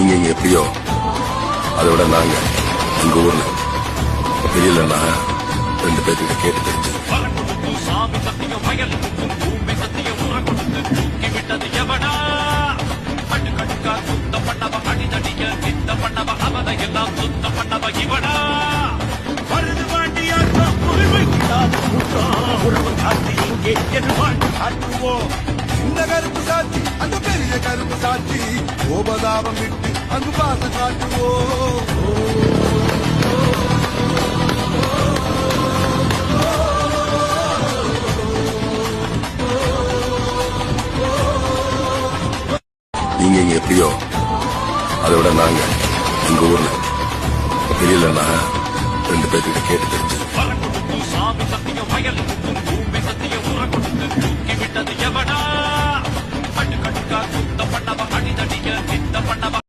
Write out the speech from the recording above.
நீங்க இங்க எப்படியோ அதை விட நாங்க எங்க ஊர்ல தெரியலன்னா 2 பேர்கிட்ட கேட்டு தெரிஞ்சு சாமி சத்தியம் வயல் பூமி சத்தியம் கொடுத்து தூக்கி விட்டது எவனா கட்டு கட்டுக்கா சுத்த பண்ணவ அடிதடிய சித்த பண்ணவ அவதை எல்லாம் சுத்த பண்ணவ இவனா வருது வாண்டியாக்கா உரிமை கிட்டாத கூட்டம் உறவு காட்டி இங்கே என்று வாழ்ந்து காட்டுவோம் இந்த கருப்பு சாட்சி அந்த பெரிய கருப்பு சாட்சி கோபதாபம் விட்டு அங்கு பாசம் காட்டுவோம். நீங்க இங்க எப்படியோ அதை விட நாங்க எங்க ஊர்ல தெரியலன்னா 2 பேர்கிட்ட கேட்டு தெரிஞ்சு சாமி சத்தியம் வயல்